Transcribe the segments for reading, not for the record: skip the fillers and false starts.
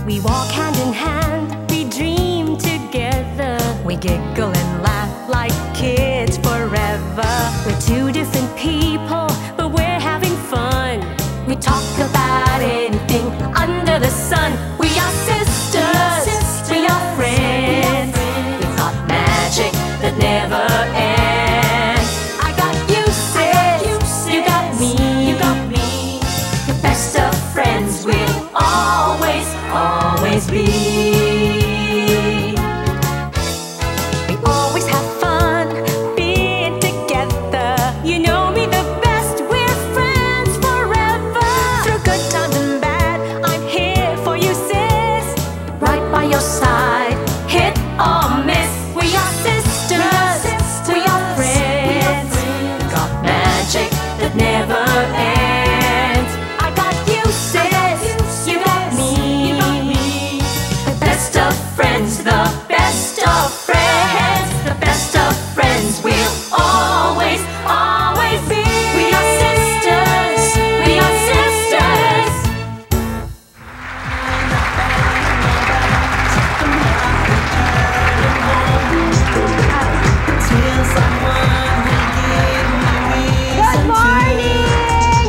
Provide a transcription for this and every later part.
We walk hand in hand, we dream together. We giggle and laugh like kids forever. We're two different people, but we're having fun. We talk about anything under the sun. We are sisters, we are friends. We've got magic that never ends. I got you, sis, you got me, the best of friends we'll always, always be. We always have fun being together. You know me the best, we're friends forever. Through good times and bad, I'm here for you, sis. Right by your side, hit or miss. We are sisters, we are friends. Got magic that never ends. I got you, sis, you got me. The best of friends, the best of friends, the best of friends we'll always, always be. We are sisters, we are sisters. Good morning!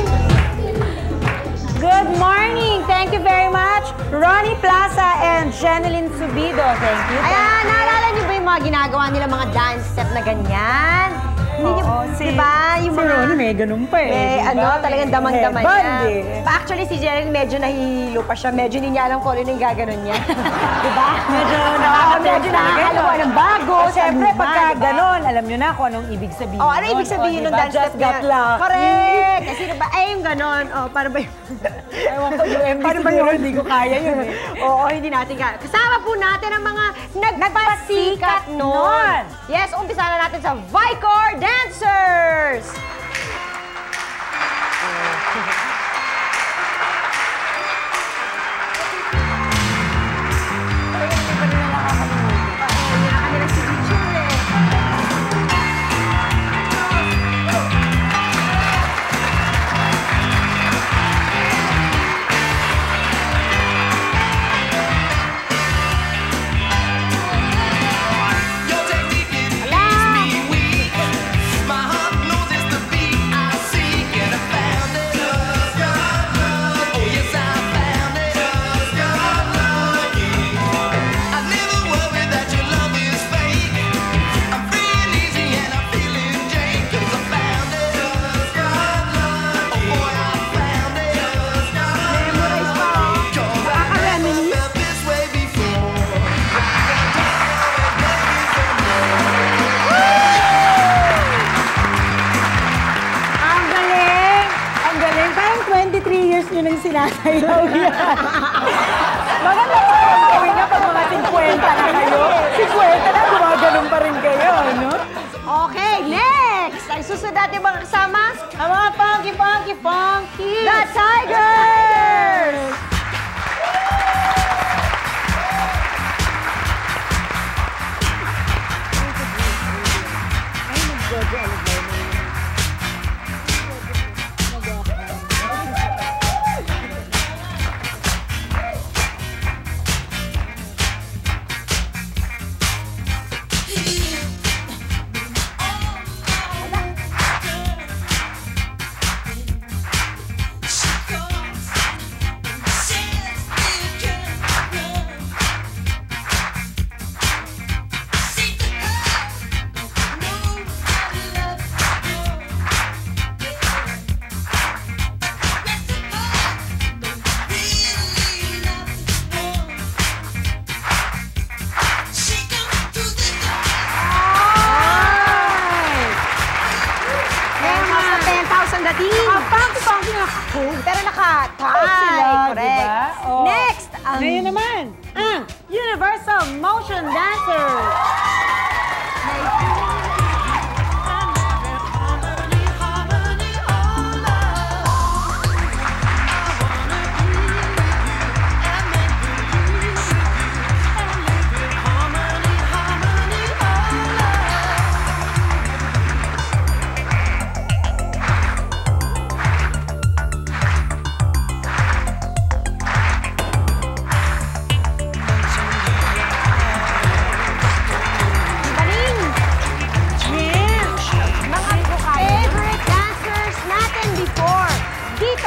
Good morning! Thank you very much, Ronnie Plaza and Jeneline Subido. Thank you. Ayan, naalala niyo ba yung mga ginagawa nila mga dance step na ganyan? Hindi niyo, diba? Yung Si mga... Ronnie may ganun pa eh. ano, talagang damang-daman niya. Headband eh. Actually, si Jeneline medyo nahihilo pa siya. Medyo hindi niya alam kung ano yung gaganon niya. Diba? Medyo nakakalawa ng bago. Siyempre, Diba? pagka ganon, alam nyo na kung anong ibig sabihin. Oh, ano ibig sabihin ng dance step Just got lucky. Correct! Kasi diba, yung ganon. Oh, paano ba yun? Ewan ko, UMB siguro, hindi ko kaya yun eh. Oo, hindi natin kaya. Kasama po natin ang mga nagpasikat noon. Yes, umpisa na natin sa Vicor Dancers! Your technique, it leaves me weak. My heart knows it's the beat I seek, and I found it. Oh yes, I found it. I never worry that your love is fake. I'm free and easy and I'm feeling Jake, 'cause I found it. Oh boy, I found it. 'Cause I never felt this way before. Ang galing! Ang galing! Parang 23 years nyo nang sinasayaw yan. Maganda pa yung gawin na pag mga 50 na kayo. 50 na, gumaganon pa rin kayo, no? Okay, next! Ang susunod natin mga kasama, Ang mga funky! The Tigers! Funky na cool, pero naka-tie. Sila, Correct. diba? Oh. Next, Ngayon naman, ang Universal Motion Dancers.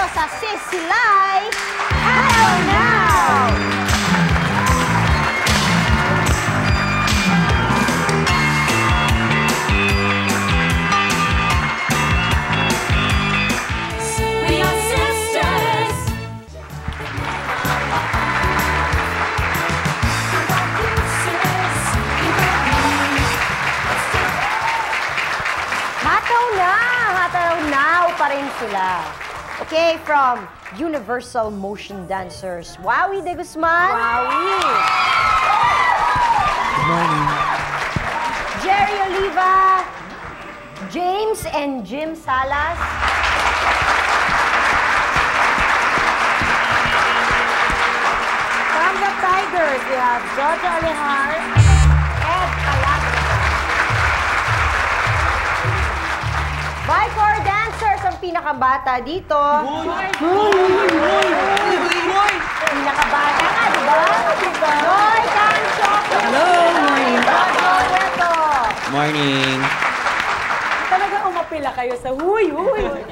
dito sa Sisilay Hello Now! We are sisters. Hataw now pa rin sila. Okay, from Universal Motion Dancers, Wowie de Guzman. Wowie! Good morning. Jerry Oliva, James and Jim Salas. From the Tigers, we have Georgia Alehar. Ed Palat. Vicor Dancers, ang pinakabata dito. Pinakabata ka, di ba? Joy Cancho. Hello, morning. Joy Weto. Morning. Talagang umapila kayo sa huy.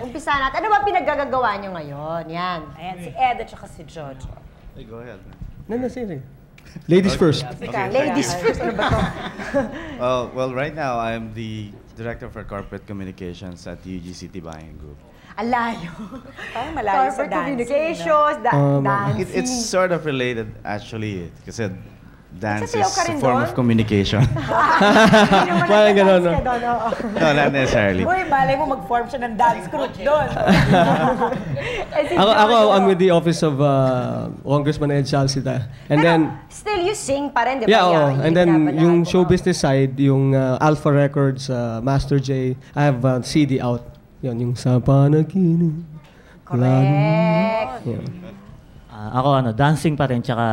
Umpisa natin. Ano ba pinaggagawa nyo ngayon? Yan. Ayan, si Ed at saka si Georgia. Hey, go ahead. Ladies first. Ladies first. Ano ba to? Well, right now, I'm the Director for Corporate Communications at UG City Buying Group. Alayo. Parang malayo sa Corporate dancing, communications, dancing. It's sort of related, actually, kasi dance Nagsasayaw is ka rin a form doon? of communication. Parang gano'n, no? No, not necessarily. Uy, malay mo mag-form siya ng dance group doon. I'm with the office of Congressman Ed Salcita. And then, Still, you sing pa rin, di ba? yeah, Yeah, and then kinabalahan yung ko. show business side, yung Alpha Records, Master J, I have a CD out. Yun, yung sa panaginip. Correct. Yeah. Ako dancing pa rin, tsaka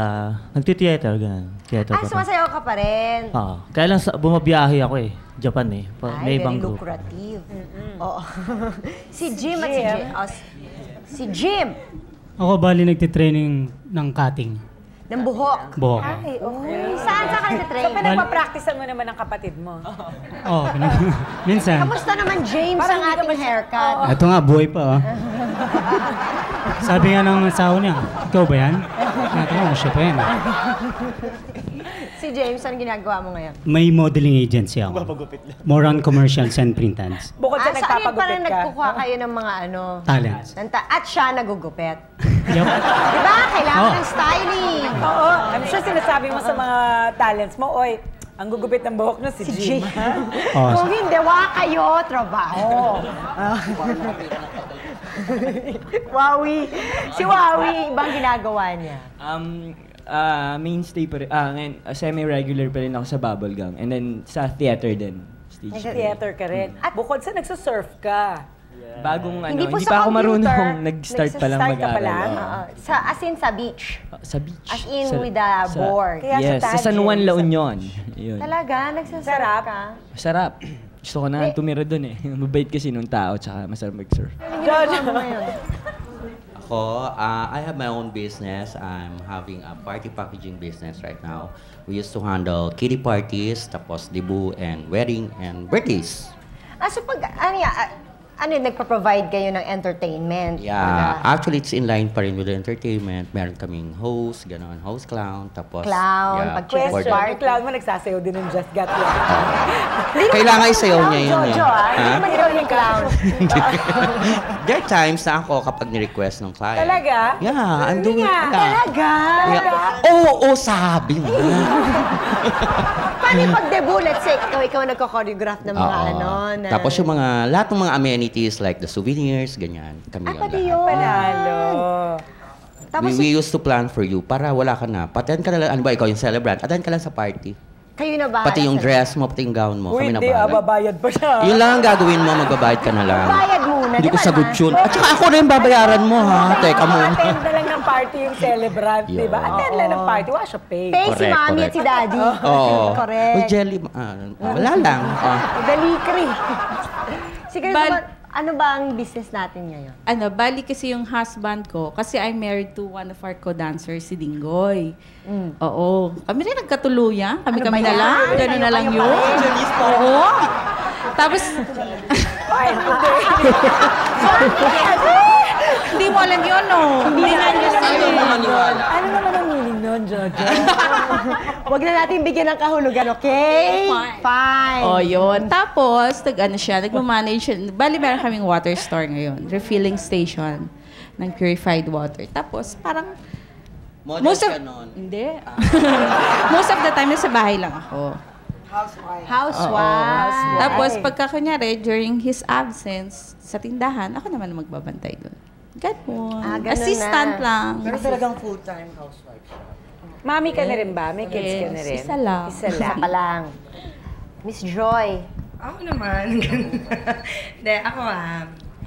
nagti-theater, ganun. Theater Ay, pa rin. sumasayaw ka pa rin. Kaya lang bumabiyahe ako eh. Japan eh. Ay, May ibang very group. lucrative. Oo. Si Jim at si Jim. Si Jim, Ako bali nagtitraining ng cutting. ng buhok. Buhok. Ay, okay. Saan ka So, nagtitrain? pinagpa-practicean mo naman ng kapatid mo. Oh, minsan. Kamusta naman, James, Parang ang hindi ka ating haircut? Ito nga, buhay pa. Oh. Sabi nga ng asawa niya, ikaw ba yan? Natanong, siya pa yan. Si James, anong ginagawa mo ngayon? May modeling agency ako. More on commercials and print ads. Bukod sa Saan yun nagpapagupit parang ka. nagkukuha kayo ng mga Talents. At siya nagugupit. Yup. Di ba? Kailangan Oh. ng styling. Oo, I'm sure sinasabi mo sa mga talents mo, oy, ang gugupit ng buhok no, si Jim. Oh, Kung hindi, wala kayo, trabaho. Wowie. Si Wowie, ibang ginagawa niya. Mainstay pa rin, ngayon, semi-regular pa rin ako sa Bubblegum. And then sa theater din. Stage play. Theater ka rin. At bukod sa nagsusurf ka. Bagong Hindi po hindi sa pa ako computer. marunong nag-start pa lang Nagsa-start ka pa mag-aral. lang? Oo. As in sa beach. Sa beach. As in with the board. Kaya Yes, sa sa San Juan, Taguig, La Union. Yun. Talaga? Nagsasurf Sarap. ka? Sarap. Gusto ko na tumira doon eh. Mabait kasi nung tao, tsaka masarap mag-surf. Anong ginagawa mo ngayon? Ako, I have my own business. I'm having a party packaging business right now. We used to handle kiddie parties, tapos debut and wedding and birthdays. So pag, nagpa-provide kayo ng entertainment? Yeah, actually it's in line pa rin with the entertainment. Meron kaming host, gano'n, host clown, tapos... Clown, yeah, pag-Christmas Question, border. yung clown mo nagsasayaw din ng Just Got Lucky. Kailangan isayaw niya yun eh. Jojo, hindi Ha? naman ikaw yung clown. There are times na ako kapag ni-request ng client. Talaga? Yeah, I'm doing it. Talaga? Yeah. Oo, sabi mo. Paano yung pag-debut? Let's say, ikaw nagko-choreograph ng mga Oo. na... Tapos yung mga, lahat ng mga amenities like the souvenirs, ganyan. Kami yung pati lahat. yun. Panalo. Tapos We used to plan for you para wala ka na. Attend ka na lang, ano ba, ikaw yung celebrant, attend ka lang sa party. kayo na ba? Pati yung dress mo, pati yung gown mo, kami na Hindi, bahala. babayad pa siya. Yun lang ang gagawin mo, magbabayad ka na lang. Bayad muna, Hindi di ko ba sagot naman? yun. At saka ako na yung babayaran mo, ha? Teka mo. Attend na lang ng party yung celebrant, di ba? Yeah. Attend lang ng party, wala siya pay. Pay si Correct, mami at correct. si daddy. Oo. Correct. Uy, jelly, wala lang. Dalikri. Sige, Bal- ano ba ang business natin ngayon? Bali kasi yung husband ko, kasi I'm married to one of our co-dancers, si Dinggoy. Oo. Kami rin nagkatuluyan. Kami-kami Ano ba na lang. yan? Gano'n na lang Kayo-kayo yun. pa rin. Oo. Tapos, Hindi mo alam yun, no? Hindi nga niya Ayaw mo maniwala. Ano naman ang meaning nun, Jojo? Huwag na natin bigyan ng kahulugan, okay? Fine. Oh, yun. Tapos, nagmamanage siya. Bali, meron kaming water store ngayon. Refilling station ng purified water. Tapos, parang... Model ka nun. Hindi. Most of the time, nasa bahay lang ako. Housewife. Tapos, pagka kunyari, during his absence sa tindahan, ako naman ang magbabantay doon. Ganun. Ganun Assistant na. lang. Pero talagang full-time housewife siya. Mami ka na rin ba? May kids ka na rin? Isa lang. Isa pa lang. Miss Joy. Ako naman. Hindi, ako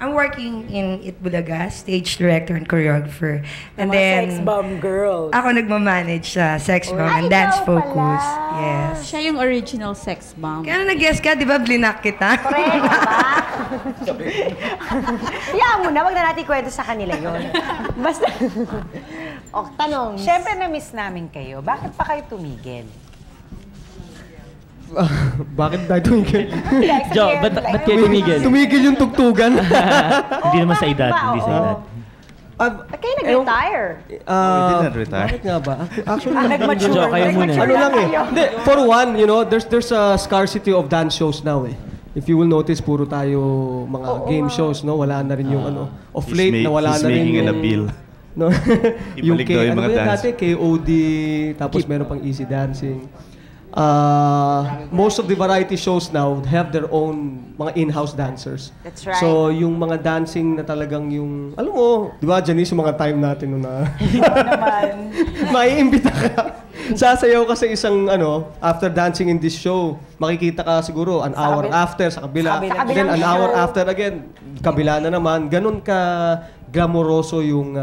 I'm working in Itbulaga, stage director and choreographer. And Mga then, sex bomb girls. ako nagmamanage sa Sex Bomb and Dance Focus. Yes. Siya yung original sex bomb. Kaya nag-guess ka, di ba, blinak kita? Correct, diba? Hayaan mo na, wag na natin kwento sa kanila yun. Basta, tanong. Siyempre na-miss namin kayo. Bakit pa kayo tumigil? Bakit tayo tumigil? Jo, ba't kayo tumigil? Tumigil yung tugtugan. Hindi naman sa edad, hindi sa edad. Ba't kayo nag-retire? We did not retire. Bakit nga ba? Actually, Nag-mature. Jo, kayo muna. ano lang eh. Hindi, for one, there's a scarcity of dance shows now eh. If you will notice, puro tayo mga game shows, no? Wala na rin yung of late, nawala na rin He's making yung... an appeal. No? Ibalik daw yung mga dance. Dati, KOD, tapos meron pang Easy Dancing. Most of the variety shows now have their own mga in-house dancers. That's right. So, yung mga dancing na talagang yung, alam mo, di ba, Janice, yung mga time natin nung na... Maiimbita ka. Sasayaw ka sa isang, after dancing in this show, makikita ka siguro an hour after sa kabila. Then an hour after again, kabila na naman. Ganun ka glamoroso yung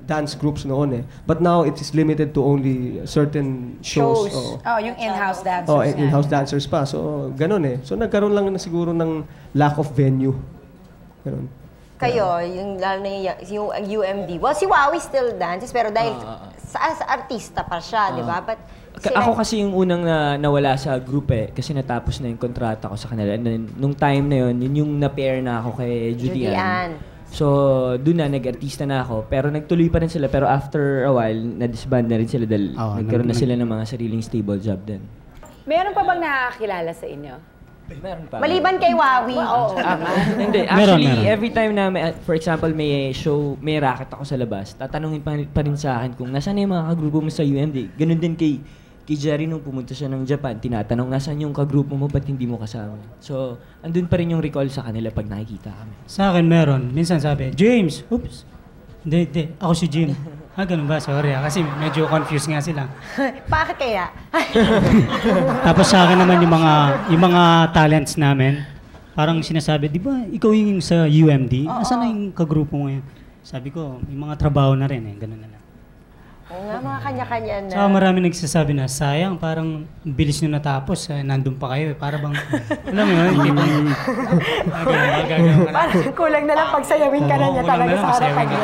dance groups noon eh. But now, it is limited to only certain shows. Oh, yung in-house dancers. Oh, in-house dancers pa. So, ganun eh. So, nagkaroon lang na siguro ng lack of venue. Ganun. Kayo, yung lalo na yung UMD. Well, si Wowie still dances, pero dahil sa artista pa siya, di ba? But Ako kasi yung unang nawala sa group eh, kasi natapos na yung kontrata ko sa kanila. And then, nung time na yun yung na-pair na ako kay Judy Ann. So, doon na, nag-artista na ako. Pero nagtuloy pa rin sila. Pero after a while, na-disband na rin sila dahil nagkaroon na sila ng mga sariling stable job din. Meron pa bang nakakilala sa inyo? Meron pa. Maliban kay Wowie. Hindi. Actually, every time na, for example, may show, may racket ako sa labas, tatanungin pa rin sa akin kung nasaan na yung mga kagrupo mo sa UMD. Ganun din kay Jerry nung pumunta siya ng Japan, tinatanong nasaan yung kagrupo mo, ba't hindi mo kasama? So, andun pa rin yung recall sa kanila pag nakikita kami. Sa akin meron. Minsan sabi, James! Oops! Hindi. Ako si Jim. Ganun ba? Sorry kasi medyo confused nga sila. Bakit kaya? Tapos sa akin naman yung mga talents namin, parang sinasabi, di ba ikaw yung sa UMD? Nasaan na yung kagrupo mo ngayon? Sabi ko, yung mga trabaho na rin eh. Ganun na lang. Oo nga, mga kanya-kanya na. Saka marami nagsasabi na, sayang, parang bilis nyo natapos, nandun pa kayo. Para bang, alam mo yun, hindi bang, Parang kulang na lang pagsayawin ka na niya talaga sa harapan niya.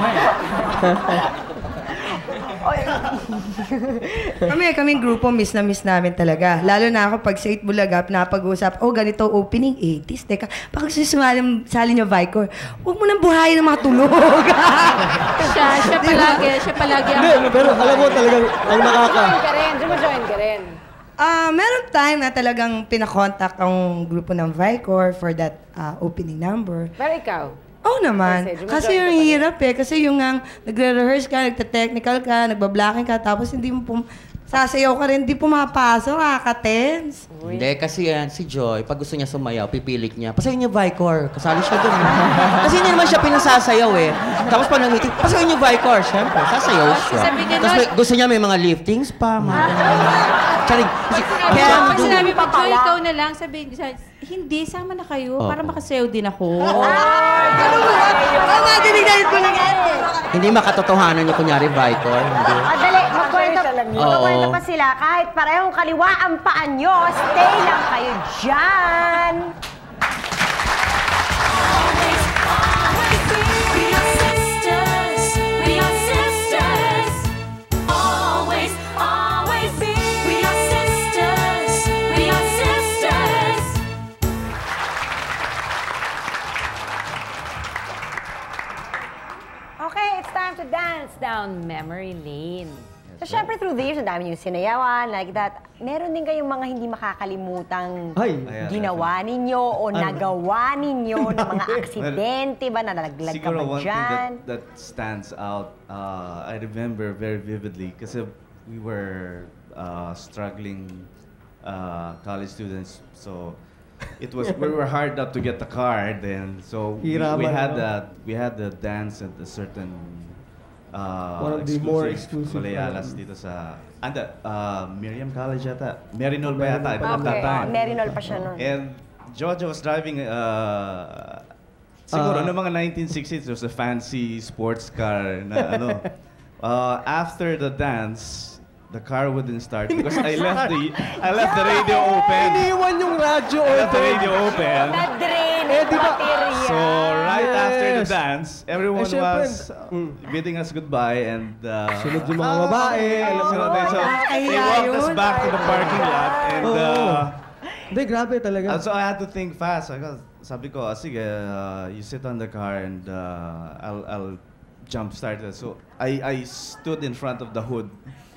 Kaming grupo, miss na miss namin talaga. Lalo na ako pag sa Itbulaga, napag-usap, ganito opening 80s. Teka, bakit sali niyo Vicor? Huwag mo nang buhayin ng mga tulog. siya palagi ang... Hindi, pero alam mo talagang ang nakaka... Join ka rin. Meron time na talagang pinakontak ang grupo ng Vicor for that opening number. Pero ikaw? Oo naman. Kasi yung hirap eh. Kasi yung nagre-rehearse ka, nagte-technical ka, nagbablocking ka, tapos hindi mo sasayaw ka rin, hindi pumapasok, nakaka-tense. Hindi, kasi si Joy, pag gusto niya sumayaw, pipilit niya. Pasayaw niya Vicor. Kasali siya doon. Kasi hindi naman siya pinasasayaw eh. Tapos pag nangitig, pasayaw niya Vicor. Siyempre, sasayaw siya. Tapos gusto niya may mga liftings pa. Charing. Kaya sinabi mo, Joy, ikaw na lang, sabihin, hindi, sama na kayo para makasayaw din ako. Hindi makatotohanan niya kunyari Vicor. Hindi. Dali, magkwento pa sila. Kahit parehong kaliwa ang paan nyo, stay lang kayo dyan. Okay, it's time to dance down memory lane. So, syempre, through the years, ang dami yung sinayawan, like that. Meron din kayong mga hindi makakalimutang ginawa ninyo o nagawa ninyo ng mga aksidente ba, nalaglag ka ba one dyan? thing that stands out, I remember very vividly, kasi we were struggling college students, so it was we were hard up to get the car then, so we had the dance at a certain one of the more exclusive Colealas dito sa Miriam College yata. Merinol pa yata at that time. Merinol pa siya nun. And Jojo was driving siguro no mga 1960s, there was a fancy sports car na after the dance, the car wouldn't start because I left the radio open. Iniwan yung radyo open. I left the radio open. Na-drain yung baterya. So right after the dance, everyone was bidding us goodbye and sunod yung mga babae. So they walked us back to the parking lot and hindi, grabe talaga. so I had to think fast. Sabi ko, sige, you sit on the car and I'll jump start it. So I stood in front of the hood.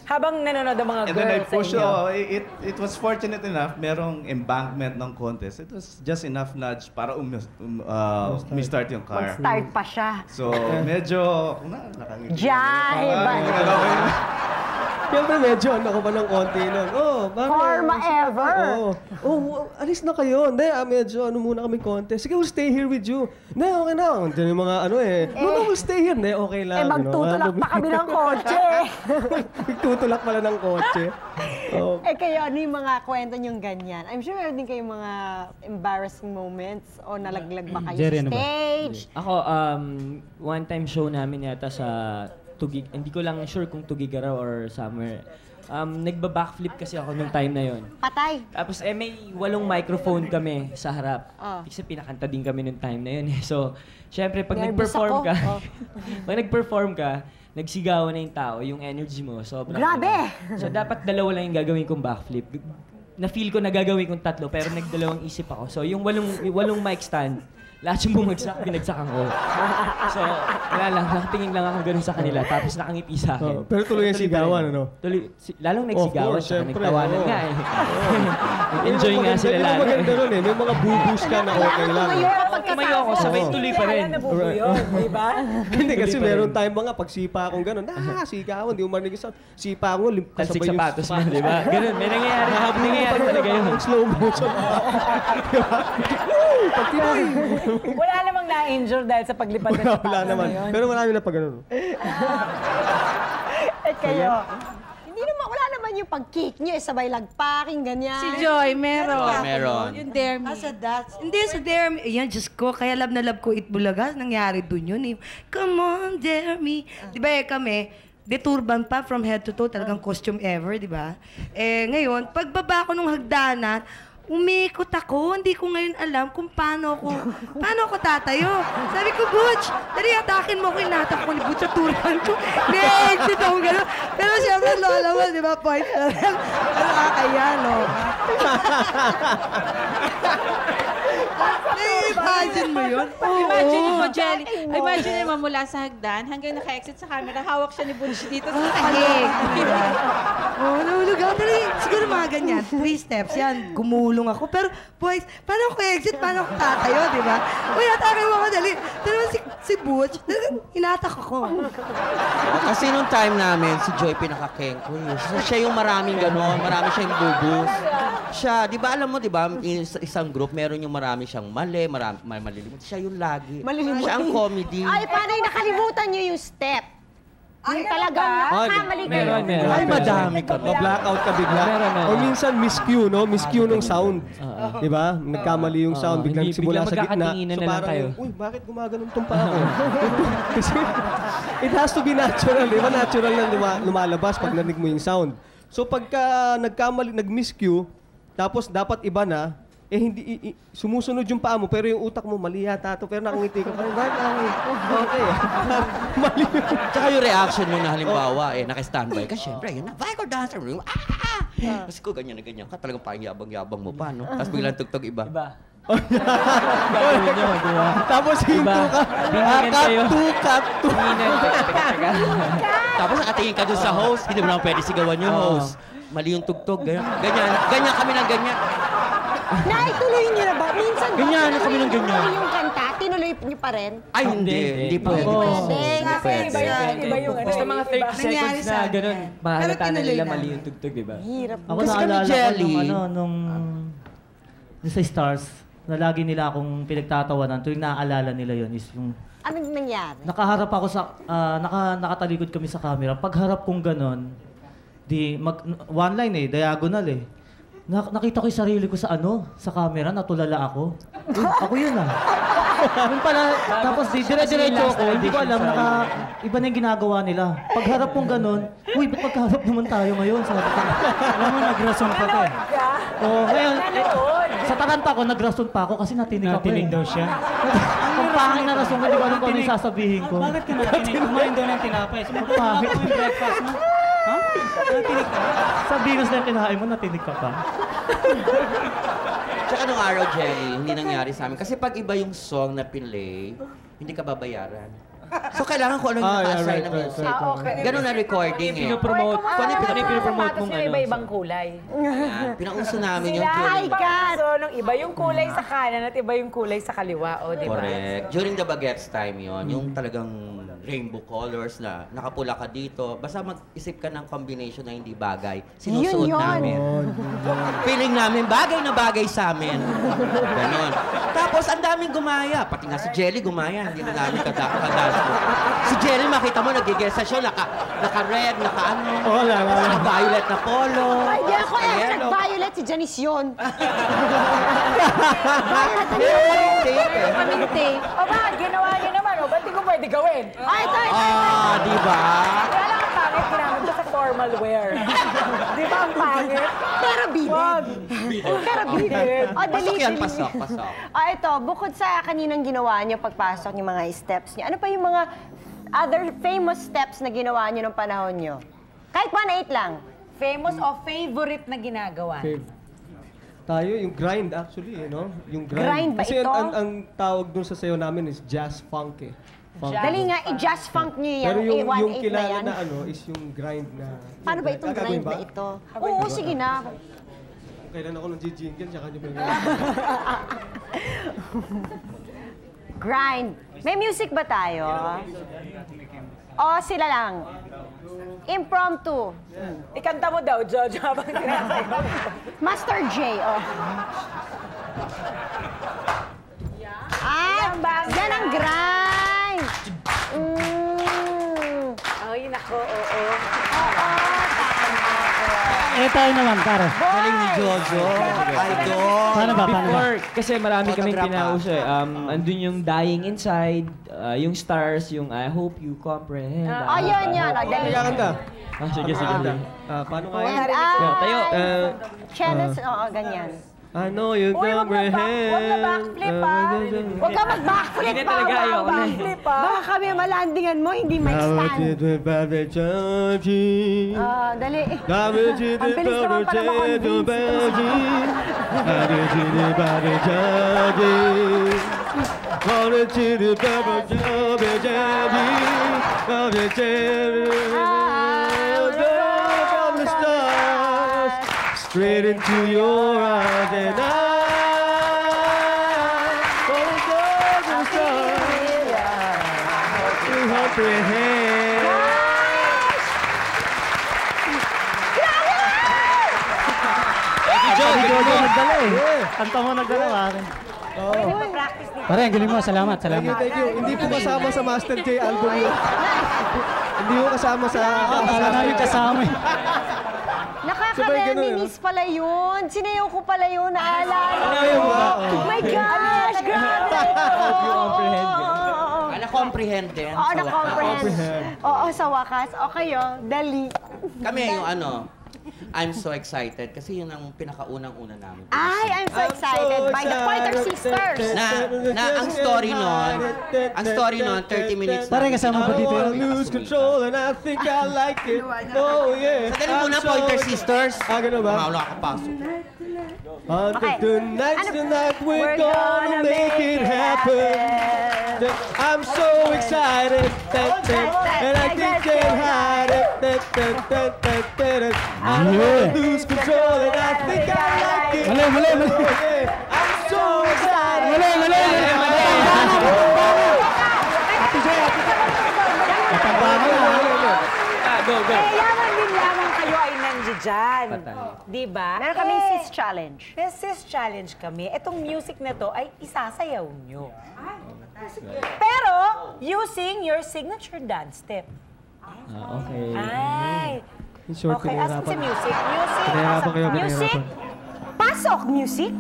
Habang nanonood ang mga And girls then I pushed, sa inyo. it was fortunate enough, merong embankment ng contest. It was just enough nudge para umi-start yung car. Mag-start pa siya. So, medyo, nakangiti. Jive! Siyempre medyo ko pa ng konti nun. Bakit? Karma ever! Alis na kayo. Hindi, medyo muna kami contest. Sige, we'll stay here with you. Hindi, okay na. Diyan yung mga no, we'll stay here. Hindi, okay lang. Magtutulak pa kami ng kotse. Magtutulak pala ng kotse. Kayo, ano yung mga kwento nyong ganyan? I'm sure meron din kayong mga embarrassing moments o nalaglag ba kayo Jerry, sa ano ba? stage? Ako, one time show namin yata sa Tugig, hindi ko lang sure kung Tugigaraw or somewhere. Nagba-backflip kasi ako nung time na yon. Patay. Tapos may 8 microphone kami sa harap. Kasi pinakanta din kami nung time na yun. So, syempre pag nag-perform ka, pag nag-perform ka, nagsigawan na yung tao, yung energy mo. Grabe! So, dapat 2 lang yung gagawin kong backflip. Na-feel ko na gagawin kong 3, pero nagdalawang isip ako. So, yung 8 mic stand, lahat yung bumagsak, binagsakan ko. So, wala lang, nakatingin lang ako ganun sa kanila, tapos nakangiti sa akin. Pero tuloy yung sigawan, ano? Lalong nagsigawan, saka nagtawanan nga eh. Enjoy nga sila lalo. lalo. Maganda ron eh, may mga bubus ka na okay lang. Tumayo ako, sabay tuloy pa rin. Di ba? Hindi kasi meron tayong mga pagsipa akong gano'n. Sigawan, di mo marinig sa sipa ako, Talsik sapatos mo, di ba? Ganun, may nangyayari talaga yun. Slow motion. Pagtinoy. Wala namang na-injure dahil sa paglipad ng sapatos Wala naman. na yun. Pero marami na pag gano'n. Kayo, hindi naman, wala naman yung pag-kick nyo, sabay lagpaking, ganyan. Si Joy, meron. Meron. Yung Dare Me. Sa dance. Hindi, sa Dare Me. Yan, Diyos ko. Kaya love na love ko Itbulaga. Nangyari dun yun eh. Come on, Dare Me. Di ba kami, deturban pa from head to toe. Talagang costume ever, di ba? Ngayon, pagbaba ko nung hagdanan, umikot ako. Hindi ko ngayon alam kung paano ako tatayo. Sabi ko, Butch, dali atakin mo ko. Inatak ko ni Butch sa turban ko. May-exit ako gano'n. Pero siyempre, lola mo, di ba, point na lang. Kaya, no? Imagine mo yun? Imagine mo, Jelly. Imagine mo mula sa hagdan hanggang naka-exit sa camera, hawak siya ni Butch dito sa kahig. Nahulog ako. Dali, siguro mga ganyan. 3 steps yan. Gumulong ako. Pero, boys, paano ako exit? Paano ako tatayo, di ba? Uy, atakin mo ako, dali. Dali si Butch, inatak ako. Kasi nung time namin, si Joy pinaka-keng ko. So, siya yung maraming gano'n, marami siyang bubus. Siya, di ba alam mo, di ba, isang group, meron yung marami siyang mali, malilimut. Siya yung lagi. Malilimutin. Siya ang comedy. Ay, paano yung nakalimutan nyo yung step? Yung talagang nakakamali kayo. Meron. Ay, madami ka. Ma-blackout ka bigla. O minsan miscue, no? Miscue ng sound. Di ba? Nagkamali yung sound, biglang simula sa gitna. magkakatinginan na lang kayo. Uy, bakit gumaganon tong pa ako? Kasi it has to be natural. Di ba? Natural na lumalabas pag narinig mo yung sound. So pagka nagkamali, nag-miscue, tapos dapat iba na, hindi sumusunod yung paa mo, pero yung utak mo, mali yata to, pero nakangiti ka pa rin. Okay. Mali yun. Tsaka yung reaction mo na halimbawa, naka-standby ka, syempre, yun na, Vico dancer room, Kasi ko ganyan na ganyan ka, talagang parang yabang-yabang mo pa, no? Tapos biglang tugtog iba. Gagawin nyo, di ba? Tapos hinto Diba? ka. Tingnan kayo. Cut to. Tingnan, teka. Tapos nakatingin ka doon sa host, hindi mo naman pwede sigawan yung host. Mali yung tugtog, ganyan kami ng ganyan. Naituloy niyo na ba? Minsan ba? Ganyan na kami ng ganyan. Tinuloy yung kanta, tinuloy niyo pa rin? Ay, hindi pwede. Iba yung Basta mga 30 seconds na ganun, mahalata na nila mali yung tugtog, di ba? Hirap. Ako Kasi kami naalala ko jelly. nung sa Stars, na lagi nila akong pinagtatawanan tuwing naaalala nila yon is yung Anong nangyari? nakaharap ako sa, nakatalikod kami sa camera. Pagharap kong ganon, one line diagonal nakita ko yung sarili ko sa camera, natulala ako. Ako yun Yung pala, tapos dire-diretso ako, hindi ko alam, iba na yung ginagawa nila. Pagharap kong ganon, uy, ba't pagharap naman tayo ngayon? Sabi ko, alam mo, nagrason pa to ngayon, sa taranta ko, nagrason pa ako kasi natinig ako Natinig daw siya. Ang pangin na rason, hindi ko alam kung ano yung sasabihin ko. Bakit ka natinig? Kumain daw ng tinapay. Sumunod na ako yung breakfast mo. Ha? Natinig ka? Sa Venus na yung kinahain mo, natinig ka pa. Tsaka nung araw, Jelly, hindi nangyari sa amin. Kasi pag iba yung song na pinlay, hindi ka babayaran. So, kailangan ko ano yung naka-assign na music. Ganun na recording Pinopromote. Kung ano yung pinopromote mong ano? Iba-ibang kulay. Ayan, pinauso namin yung Sila, during... so, nung iba yung kulay sa kanan at iba yung kulay sa kaliwa, di ba? Correct. During the Bagets time yon, yung talagang rainbow colors na nakapula ka dito. Basta mag-isip ka ng combination na hindi bagay. Sinusuot namin. Feeling namin, bagay na bagay sa amin. Ganon. Tapos, ang daming gumaya. Pati nga si Jelly gumaya. Hindi na namin kadaspo. Si Jelly, makita mo, nag-guest siya. Naka-red, naka-ano. Naka-violet na polo. Ay, di ako violet, si Janice yun. Kaminte. O ba, ginawa niyo naman, ba't di ko pwede gawin? Ay, ito. Di ba? Kaya lang ang pangit, ginamit ko sa formal wear. Di ba ang pangit? Pero bided. Pero bided. Pasok yan, pasok. Ito, bukod sa kaninang ginawa niyo pagpasok yung mga steps niyo, ano pa yung mga other famous steps na ginawa niyo nung panahon niyo? Kahit 1-8 lang. Famous o favorite na ginagawa? Tayo, yung grind actually, Yung grind. Grind ba Kasi ito? ang tawag dun sa sayo namin is jazz funk Funk. Dali nga, i-jazz funk niyo Pero yung yung 1-8 na kilala yan. na is yung grind na... Paano ba itong grind na ito? Oo, sige na. Kailan ako nag-jingle, tsaka nyo ba Grind. May music ba tayo? O, sila lang. Impromptu. Ikanta mo daw, Jojo, habang sinasayaw. Master J, yan ang grind. Ay, nako, oo. Tayo naman, Karo. Galing ni Jojo. Idol. Paano ba? Before, kasi marami kaming Photograph pinauso Andun yung Dying Inside, yung Stars, yung I Hope You Comprehend. Yan. Kailangan ka. Sige. Paano nga yun? Tayo. Channels, ganyan. I know you comprehend. Huwag na backflip, Huwag ka mag-backflip, Hindi talaga ayoko na. Baka kami malandingan mo, hindi may stand. Dali. Ang bilis naman pala Straight into your eyes and I wanna go to the stars to comprehend. Jojo nagdala Kanta mo nagdala, pare. Pare, ang galing mo. Salamat. Thank you. Hindi po kasama sa Master J album yun. Hindi po kasama sa... Wala namin kasama Nakaka-reminis pala yun. Sinayaw ko pala yun, naalala ko. Oh my gosh, grabe! Na-comprehend din. Oo, na-comprehend. Oo, sa wakas. O kayo, dali. Kami yung I'm so excited kasi yun ang pinakaunang-una namin. I'm so excited by the Pointer Sisters. Na ang story nun, 30 minutes na. Pare, kasama ba dito yun? Lose control and I think I like it. Oh yeah. Sa galing muna, Pointer Sisters. Ganun ba? Wala ka pasok. Tonight we're gonna make it happen. I'm so excited, and I think can't hide it. I don't wanna lose control, and I think I like it. Mali. I'm so excited. Mali. Ate Joy. Natambangan na. Go. Kailangan din lamang kayo ay nandiyan. Di ba? Meron kaming sis challenge. May sis challenge kami. Itong music na to ay isasayaw nyo. Pero, using your signature dance step. Okay. Ay. In short, Okay, asan si music? Pinahirapan kayo, Music? Pasok, music!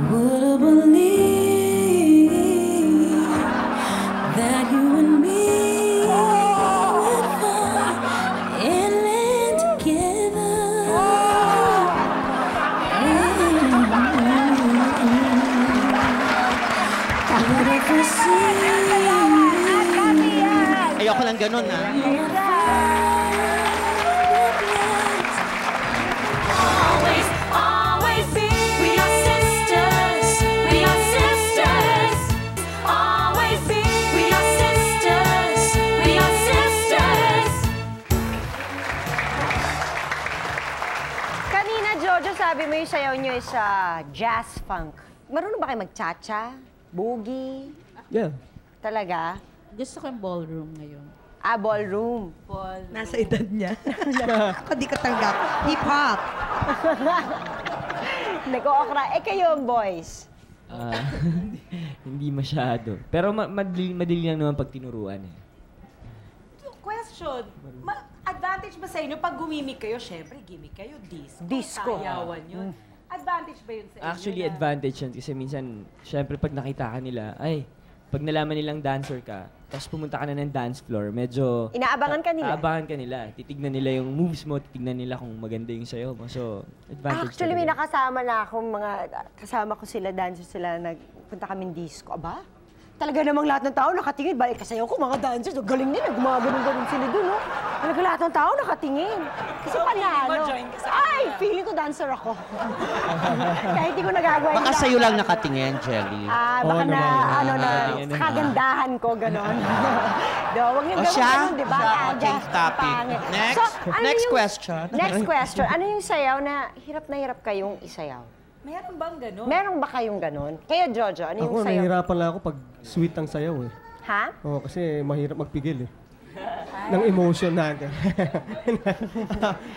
Would I believe that you and me would find and land together? Would I foresee? Ayoko lang ganun, ha? Always be. We are sisters. We are sisters. Always be. We are sisters. We are sisters. Kanina, Jojo, sabi mo yung sayaw nyo is jazz funk. Marunong ba kayo mag-cha-cha? Boogie? Yeah. Talaga? Gusto ko yung ballroom ngayon. Ballroom. Nasa edad niya. Ako di ka tanggap. Hip-hop. Nag-o-okra. Kayo, boys. Hindi masyado. Pero madali lang naman pag tinuruan eh. Question. Advantage ba sa inyo pag gumimik kayo? Siyempre, gimik kayo. Disco. Sayawan yun. Advantage ba yun sa inyo? Actually, advantage yun kasi minsan, syempre pag nakita ka nila, pag nalaman nilang dancer ka, tapos pumunta ka na ng dance floor, medyo... Inaabangan ka nila? Aabangan ka nila. Titignan nila yung moves mo, titignan nila kung maganda yung sayo mo. So, advantage Actually, may talaga. nakasama na akong kasama ko sila, dancers sila, nagpunta kaming disco. Aba? Talaga namang lahat ng tao nakatingin. Balik kasayaw ko, mga dancers. Galing nila, gumagano'n sila dun, no? Talaga lahat ng tao nakatingin. Kasi panalo. Feeling ko dancer ako. Kahit hindi ko nagagawa yung Baka sa'yo lang nakatingin, Jelly. baka kagandahan ko, gano'n. Huwag niyo gawin gano'n, di ba? Change topic. Next. Next question. Next question. Ano yung sayaw na hirap kayong isayaw? Meron bang gano'n? Meron ba kayong gano'n? Kayo, Jojo, ano yung Ako, sayaw? nahihirapan lang ako pag sweet ang sayaw eh. Ha? Oo, kasi mahirap magpigil eh. Ng emotion natin.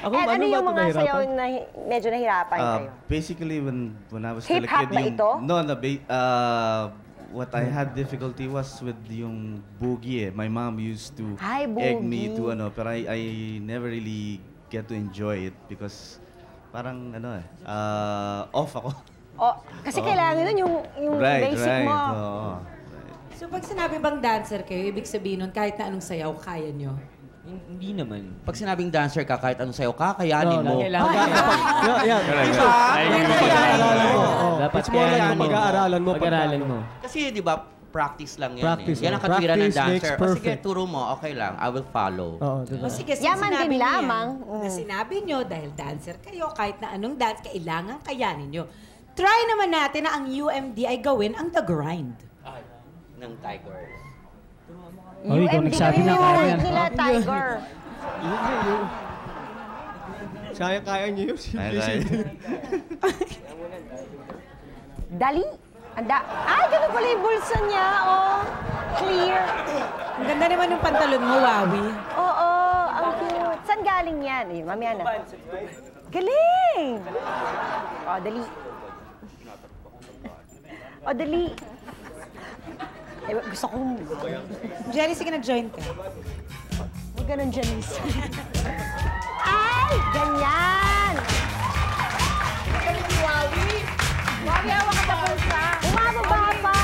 Ano yung mga sayaw na medyo nahirapan kayo? Basically, when I was still a Hip-hop kid, ba ito? what I had difficulty was with yung boogie. My mom used to Ay, egg me boogie. to but I never really get to enjoy it because parang off ako. Kasi kailangan nun yung basic mo. So pag sinabi bang dancer kayo, ibig sabihin nun kahit na anong sayaw, kaya nyo? Hindi naman. Pag sinabing dancer ka, kahit anong sayo, kakayanin mo. Dapat pag-aaralan mo. Pag-aaralan mo. Kasi di ba, practice lang yan Practice, Yan ang oh. katwiran ng Practice makes dancer. O sige, perfect. turo mo, okay lang. I will follow. Oo, diba? O sige, Yaman sinabi din niyo lamang. yan, na sinabi nyo, dahil dancer kayo, kahit na anong dance, kailangan kayanin nyo. Try naman natin na ang UMD ay gawin ang The Grind. Ng Tiger. Ikaw nagsabi na kaya yan. nila, Tiger. Kaya niyo yun. Dali. Ganun pala yung bulsa niya, Clear. Ang ganda naman yung pantalon mo, Wawi. Oo, ang cute. Saan galing yan? Mamaya na. Galing! Dali. Dali. Gusto kong... Jelly, sige na-join ka. Huwag ganun, Janice. Ay! Ganyan! Wawi! Wawi, hawak ka sa bulsa. Bumababa pa!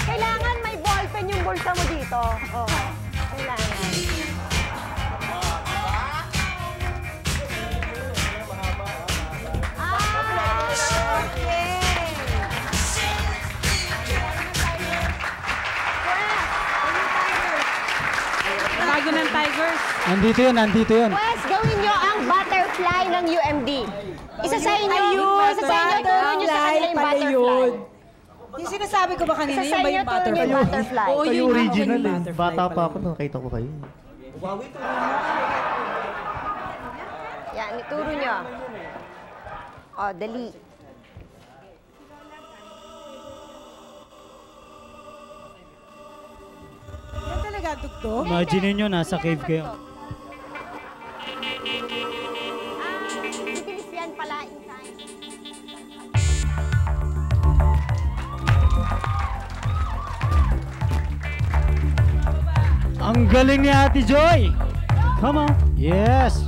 Kailangan may ball Nandito yun. Pwes, gawin nyo ang butterfly ng UMD. Isa sa inyo, turo nyo sa kanila yung butterfly. Yung sinasabi ko ba kanina, Isa sa yung ba inyo, yung turo nyo yung butterfly. Oo, Kayo yun yung original eh. butterfly Bata pa pala. ako, nakita ko kayo. Yan, ituro nyo. O, dali. Yan talaga ang tugtog? Imagine nyo, nasa cave kayo. Bibilis yan pala in time. Ang galing ni Ate Joy! Come on! Yes!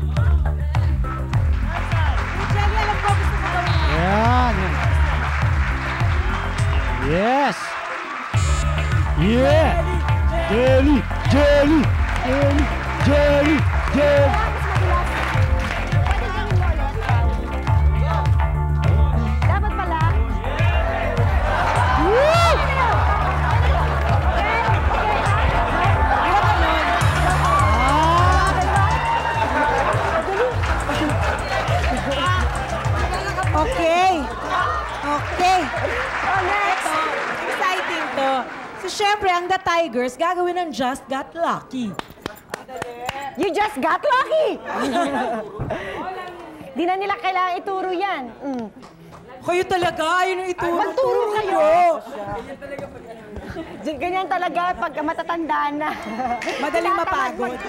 Jelly, alam ko gusto ko gawin. Yan! Yes! Yeah! Jelly! Jelly! Jelly! Jelly! Jelly! Dapat pala. Okay. Okay. Oh, next. Exciting to. So, syempre, ang The Tigers, gagawin ng Just Got Lucky. You just got lucky! Di na nila kailangan ituro yan. Kayo talaga, ayun ang ituro. Magturo kayo! Ganyan talaga pag matatanda na. Madaling mapagod.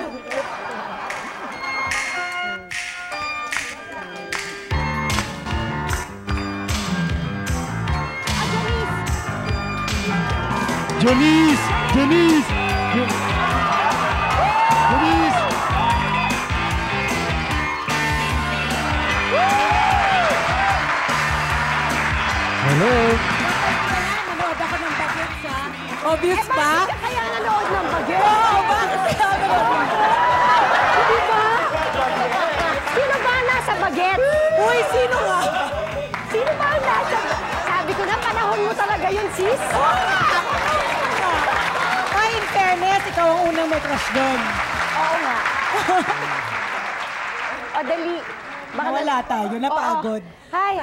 Janice! Janice! Janice! Hello? Nanood ako ng bagets, ha? Obvious ba? Bakit ka kaya nanood ng bagay? Oo, bakit kaya nanood? Hindi ba? Sino ba ang nasa baget? Uy, sino nga? Sino ba ang nasa... Sabi ko na, panahon mo talaga yun, sis. Ay, in fairness, ikaw ang unang may crush doon. Oo nga. O, dali. Baka Nawala tayo, napagod. Oo. Hi.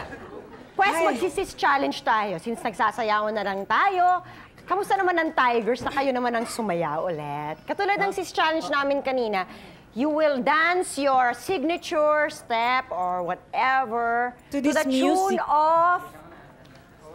Pwes, Hi. magsisis challenge tayo. Since nagsasayawan na lang tayo, kamusta naman ang Tigers na kayo naman ang sumayaw ulit? Katulad ng sis challenge namin kanina, you will dance your signature step or whatever To the this tune music. of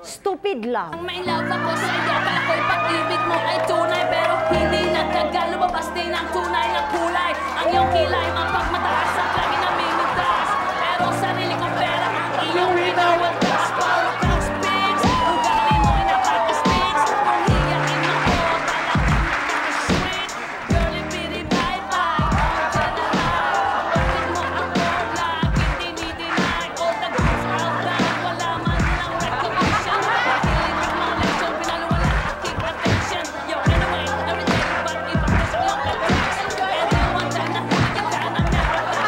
Stupid Love. Ang may love ako sa'yo, ako'y pag-ibig mo ay tunay. Pero hindi nagtagal, lumabas din ang tunay na kulay. Ang iyong kilay, mapagmataas at lagi namimitas. Pero sarili kong pera, ang iyong winawagtas. Para kang speaks, ugali mo'y napaka-speaks. Kung hiyakin mo ko, talagang sweet. Girlie, piri, bye-bye. General, bakit mo ako laging dinideny? All the girls out there, wala man lang recognition. Piling ka mga leksyon, pinaluwala aking attention. Yo, anyway, everyday, ba't ibang gusto yung attraction? Everyone dyan nakikita ka na meron ka.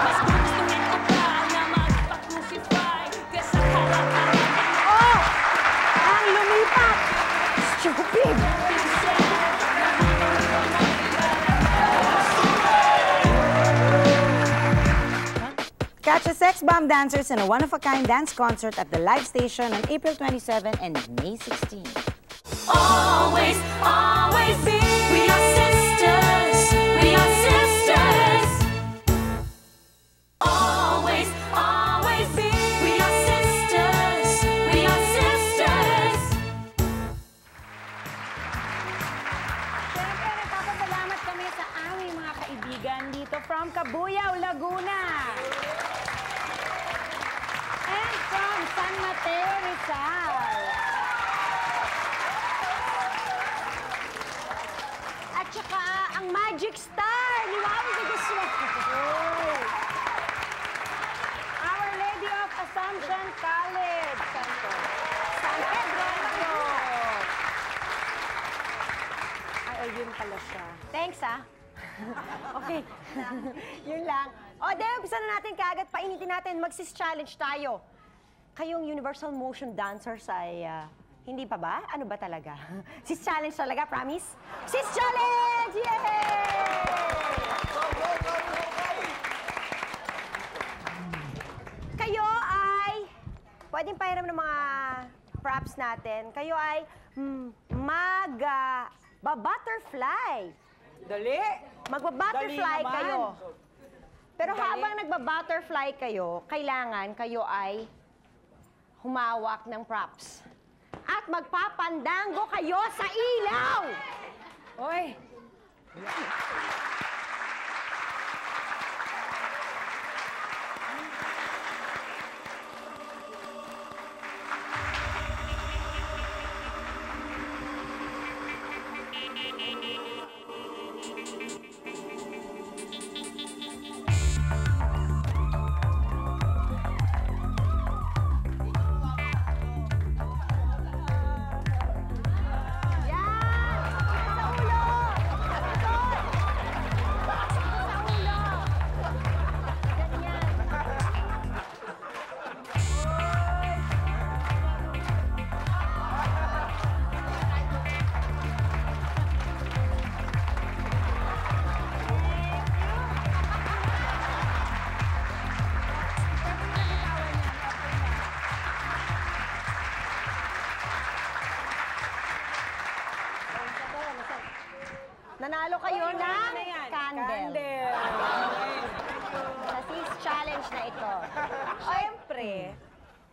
Mas gustuhin ko pa na magpa-crucify kesa kalakaran. Oh! Ang lumipat! Stupid! Catch the Sex Bomb dancers in a one-of-a-kind dance concert at the Live Station on April 27 and May 16. Always, always be. We are sisters. We are sisters. Always, always be. We are sisters. We are sisters. Siyempre, nagpapasalamat kami sa aming mga kaibigan dito from Cabuyao, Laguna. And from San Mateo, Rizal. At saka ang Magic Star ni Wawi de Guzman. Our Lady of Assumption College. San Pedro. Ay, yun pala siya. Thanks, ah. Okay. Yun lang. O, umpisa na natin kaagad. Painitin natin. Magsis-challenge tayo. Kayong Universal Motion Dancers ay hindi pa ba? Ano ba talaga? Sis-challenge talaga, promise? Sis-challenge! Yay! pwedeng pahiram ng mga props natin. Kayo ay mag-butterfly. Dali. Magba-butterfly Dali naman. kayo. Pero Dali. habang nagba-butterfly kayo, kailangan kayo ay humawak ng props. At magpapandango kayo sa ilaw! Oy! Nanalo kayo ng candle. Candle. Sa Sis Challenge na ito. Siyempre,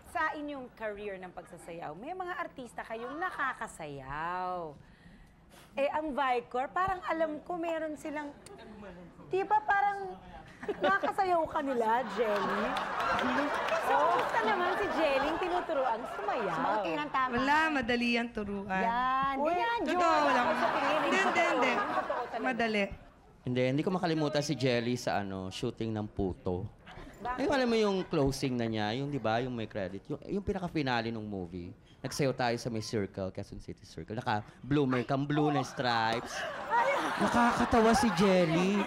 sa inyong career ng pagsasayaw, may mga artista kayong nakakasayaw. Eh, ang Vicor, parang alam ko meron silang... Di ba parang nakakasayaw ka nila, Jelly? So, kumusta naman si Jelly tinuturoan sumayaw? Sumagot kayo ng tama. Wala, madali yan turuan. Yan. Uy, Yan, Totoo, Jun. wala. Sa tingin, Hindi. totoo talaga. Madali. Hindi ko makalimutan si Jelly sa shooting ng Puto. Yung alam mo yung closing na niya, yung di ba, yung may credit, yung pinaka-finale ng movie. Nagsayaw tayo sa may circle, Quezon City Circle. Naka-bloomer kang blue na stripes. Nakakatawa si Jelly.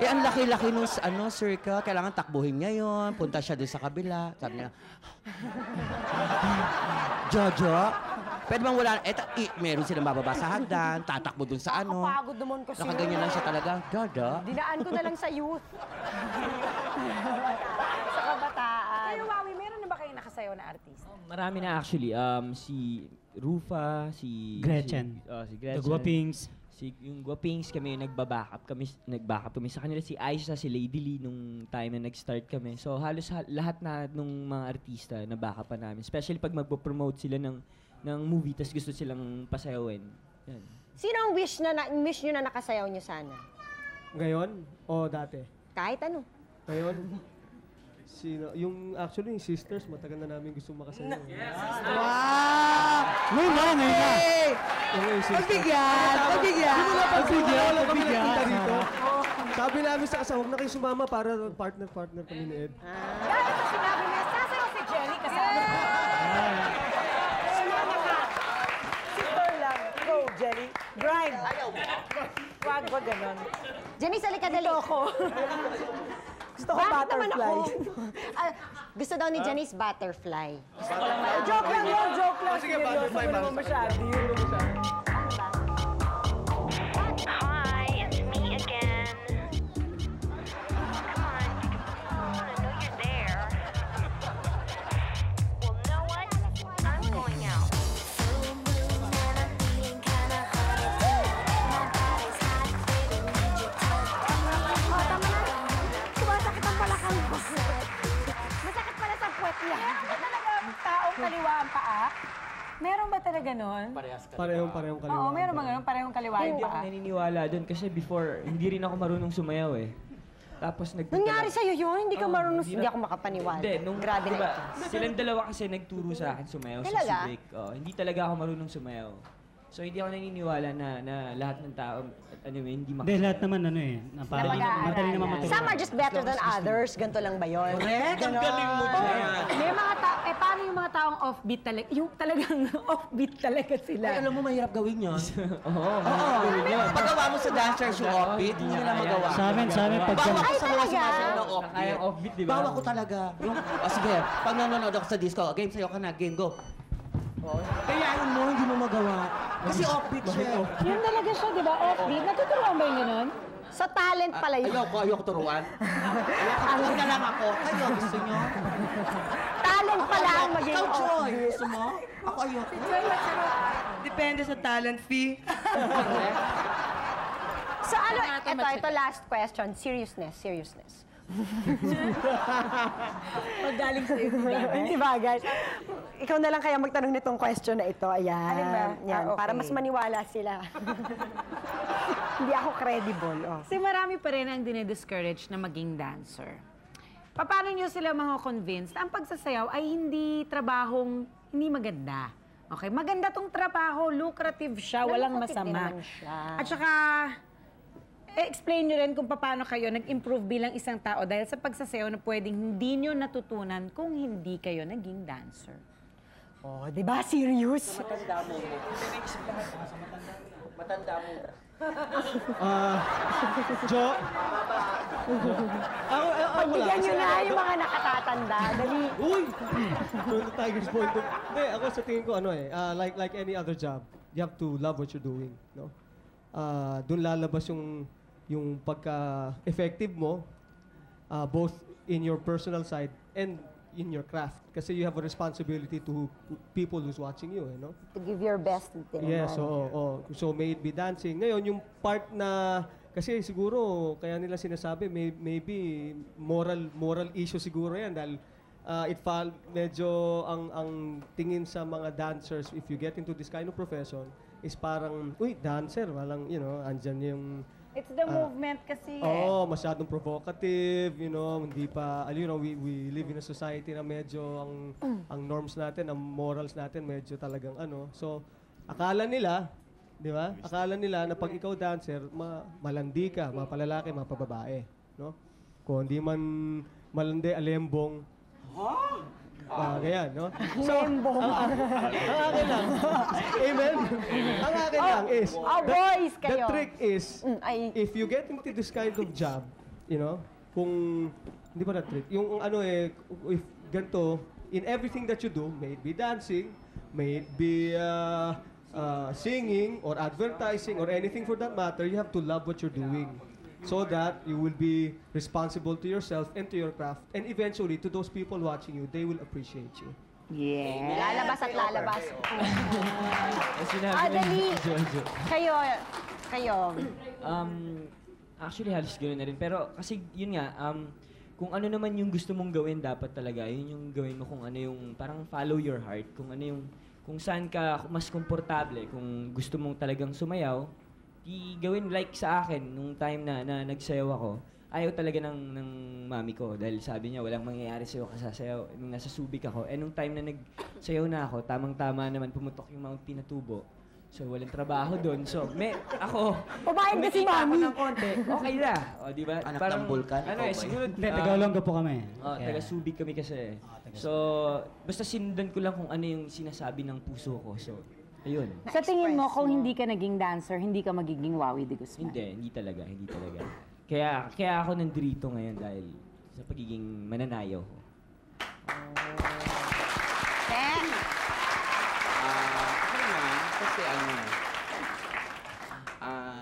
Eh, ang laki-laki nung circle. Kailangan takbuhin niya yun. Punta siya doon sa kabila. Sabi niya, Jojo, pwede bang wala? Meron silang bababa sa hagdan, tatakbo doon sa Nakapagod naman kasi. Nakaganyan lang siya talaga. Jojo. Dinaan ko na lang sa youth. Sa kabataan. Kayo, Wawi, meron na ba kayong nakasayaw na artista? Marami na actually. Si Rufa, si... Gretchen. Si Gretchen. The Guapings. Yung Guapings kami, nag-backup kami sa kanila. Si Aisha, si Lady Lee nung time na nag-start kami. So halos lahat na nung mga artista na backupan namin. Especially pag magpo-promote sila ng movie tas gusto silang pasayawin. Yan. Sino ang wish nyo na nakasayaw nyo sana? Ngayon o dati? Kahit ano. Ngayon? Yung sisters, matagal na namin gusto makasayaw. Wow! Ngayon na. Yung sisters. Pagbigyan! Sabi namin sa kasama, huwag na kayo sumama para partner kami ni Ed. Dahil sa sinabi niya, sasayaw si Jelly kasama. Sumama ka. Sister lang. Go, Jelly. Grind. Wag ganon. Jenny, salika dali. Gusto ko butterfly. Gusto daw ni Janice butterfly. Joke lang yun, joke lang. Sige, butterfly Seryoso mo naman masyado. Hi, it's me again. Come on, I know you're there. Well, know what? I'm going out. Full moon and I'm feeling kinda hot tonight. My body's hot, baby, need you to Tama na. Sumasakit ang balakang ko. Masakit pala sa puwet niya. Meron ba talaga taong kaliwa ang paa? Meron ba talaga nun? Parehong kaliwa. Oo, meron ba ganun? Parehong kaliwa yung Hindi ako paa? naniniwala doon kasi before, hindi rin ako marunong sumayaw eh. Tapos Nangyari sa'yo yun? Hindi ka marunong, hindi hindi na- ako makapaniwala. Hindi, nung Grabe na diba, ito. silang dalawa kasi nagturo sa akin sumayaw sa Talaga? Subic. Hindi talaga ako marunong sumayaw. So hindi ako naniniwala na lahat ng tao, hindi Hindi, lahat naman madali naman maturuan. Some are just better than others. Ganito lang ba yun? Correct, ang galing mo dyan. May mga paano yung mga taong offbeat talaga? Yung talagang offbeat talaga sila. Ay, alam mo, mahirap gawin yun. Oo. Paggawa mo sa dancers yung offbeat, hindi nila magawa. Sa amin, pag Bawa Ay, ko sa mga talaga? sumasayaw ng offbeat. Kaya offbeat, di ba? Bawa ko talaga. Sige, pag nanonood ako sa disco, game sa'yo ka na, game, go. Kayain mo, hindi mo magawa. Kasi offbeat siya. Yun talaga siya, di ba? Offbeat. Natuturuan ba yun ganun? Sa talent pala yun. Ayoko turuan. Ayoko na lang ako. Kayo, gusto nyo? Talent talent pala ang maging Ikaw, Joy. offbeat. Gusto mo? Ako ayoko. Depende sa talent fee. So ano, ito last question. Seriousness. Magaling sa'yo, di ba? Hindi bagay. Ikaw na lang kaya magtanong nitong question na ito. Ayan. Alin ba? Yan, Okay. para mas maniwala sila. Hindi ako credible. Oh. Kasi marami pa rin ang dinidiscourage na maging dancer. Paano nyo sila convince na ang pagsasayaw ay hindi trabahong hindi maganda? Okay, maganda tong trabaho, lucrative siya, walang Lucrative din masama. naman siya. At saka, explain nyo rin kung paano kayo nag-improve bilang isang tao dahil sa pagsasayaw na pwedeng hindi nyo natutunan kung hindi kayo naging dancer. Oh, di ba? Serious? Matanda mo. Matanda mo. Jo? Pagbigyan nyo na yung mga nakatatanda. Dali. Uy! From the Tiger's point of... Hindi, ako sa tingin ko, like any other job, you have to love what you're doing, no? Doon lalabas yung pagka-effective mo, both in your personal side and in your craft. Kasi you have a responsibility to people who's watching you, no? To give your best. Yes, oo. So may it be dancing. Ngayon, yung part na... Kasi siguro, kaya nila sinasabi, maybe moral issue siguro yan dahil medyo ang tingin sa mga dancers, if you get into this kind of profession, is parang, uy, dancer, walang, andyan yung... It's the movement kasi masyadong provocative, hindi pa, we live in a society na medyo ang norms natin, ang morals natin, medyo talagang So, akala nila, di ba? Akala nila na pag ikaw dancer, malandi ka, mapalalaki, mapababae, no? Kung hindi man malandi, alembong, ganyan, no? Lembong. Ang akin lang, amen? Ang akin lang is, boys the kayo. trick is, if you get into this kind of job, kung, hindi ba na trick, yung if ganito, in everything that you do, may it be dancing, may it be singing, or advertising, or anything for that matter, you have to love what you're doing. So that you will be responsible to yourself and to your craft. And eventually, to those people watching you, they will appreciate you. Yeah. Lalabas at lalabas. Dali. Kayo. Actually, halos gano'n na rin. Pero kasi yun nga, kung ano naman yung gusto mong gawin, dapat talaga, yun yung gawin mo kung ano yung, parang follow your heart. Kung ano yung, kung saan ka mas komportable, kung gusto mong talagang sumayaw, gawin like sa akin, nung time na nagsayaw ako, ayaw talaga ng mami ko dahil sabi niya walang mangyayari sa'yo kasasayaw nung nasa Subic ako. Nung time na nagsayaw na ako, tamang-tama naman pumutok yung Mount Pinatubo. So, walang trabaho doon. So, ako, pabayad na si mami. Ako ng konti, okay na. O, di ba? Anak ng bulkan. Siguro, Tagalongga po kami. taga Subic kami kasi. So, basta sinundan ko lang kung ano yung sinasabi ng puso ko. So, ayun. Sa tingin mo, kung hindi ka naging dancer, hindi ka magiging Wawi de Guzman? Hindi talaga. Kaya ako nandito ngayon dahil sa pagiging mananayaw ko. Ako naman, kasi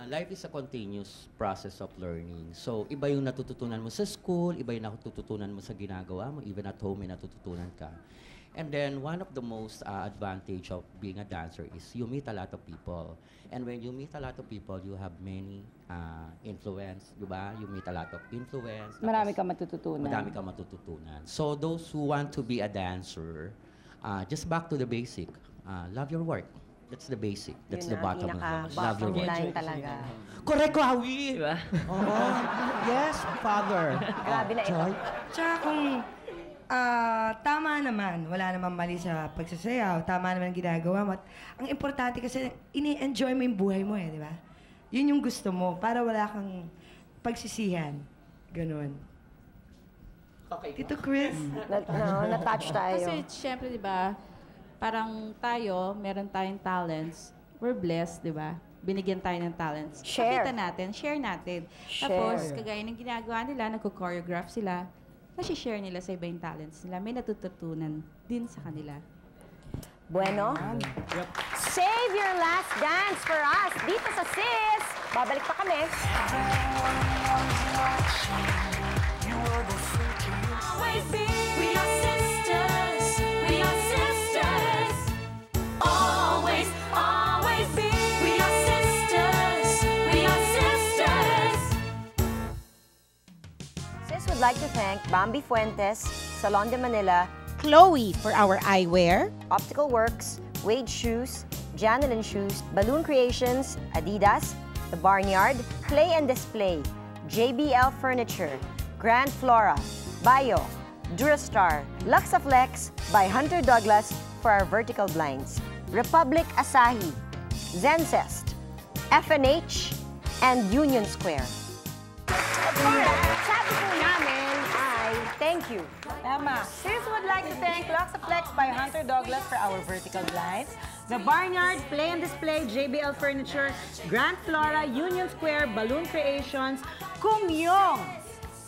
life is a continuous process of learning. So, iba yung natututunan mo sa school, iba yung natututunan mo sa ginagawa mo, even at home may natututunan ka. And then, one of the most advantage of being a dancer is you meet a lot of people. And when you meet a lot of people, you have many influence, di ba? You meet a lot of influence. Marami ka matututunan. Marami ka matututunan. So, those who want to be a dancer, just back to the basic. Love your work. That's the basic. That's the bottom line. Love your work. Line talaga. Correct, Wawi! Di ba? Yes, father. Grabe na ito. Tsaka kung tama naman, wala namang mali sa pagsasayaw, tama naman ang ginagawa mo. At ang importante kasi, ini-enjoy mo yung buhay mo di ba? Yun yung gusto mo, para wala kang pagsisihan. Ganon. Okay. Tito Chris? Na-touch tayo. Kasi, syempre, di ba, parang tayo, meron tayong talents. We're blessed, di ba? Binigyan tayo ng talents. Share. Pakita natin, share natin. Tapos, kagaya ng ginagawa nila, nagko-choreograph sila, nasi-share nila sa iba yung talents nila. May natututunan din sa kanila. Bueno, save your last dance for us dito sa Sis. Babalik pa kami. We are sisters. thank Bambi Fuentes, Salon de Manila, Chloe for our eyewear, Optical Works, Wade Shoes, Janelin Shoes, Balloon Creations, Adidas, The Barnyard, Play and Display, JBL Furniture, Grand Flora, Bio, Durastar, Luxaflex by Hunter Douglas for our vertical blinds, Republic Asahi, Zencest, FNH, and Union Square. Sabi po namin ay thank you. Tama. Sis would like to thank Luxaflex by Hunter Douglas for our vertical blinds, The Barnyard, Play and Display, JBL Furniture, Grand Flora, Union Square, Balloon Creations, Kumyong,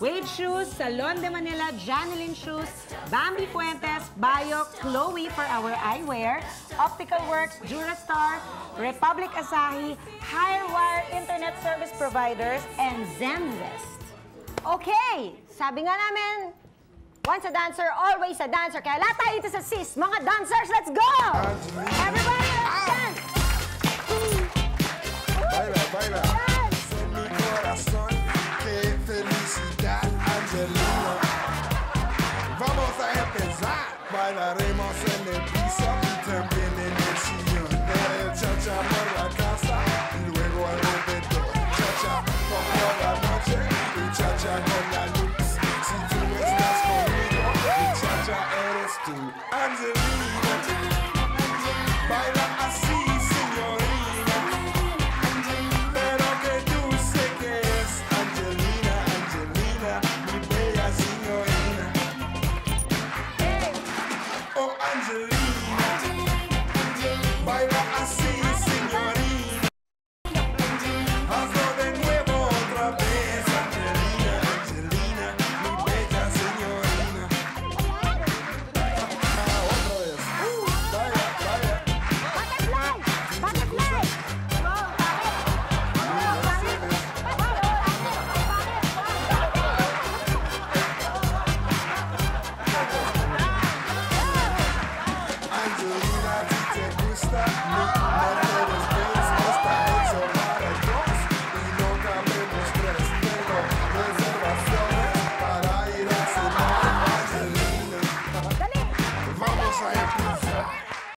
Wade Shoes, Salon de Manila, Janelin Shoes, Bambi Fuentes, Bio, Chloe for our eyewear, Optical Works, Durastar, Republic Asahi, Hirewire Internet Service Providers, and Zenvest. Okay, sabi nga namin, once a dancer, always a dancer. Kaya lahat tayo dito sa SIS. Mga dancers, let's go! Everybody, let's dance! Baila, baila. En mi corazón, qué felicidad, Angelina. Vamos a empezar. Bailaremos en el piso y también en el sillón. El cha-cha por la casa y luego al repetidor. Cha-cha por la noche y cha-cha con la luz. Si tú estás conmigo, mi cha-cha eres tú, Angelina.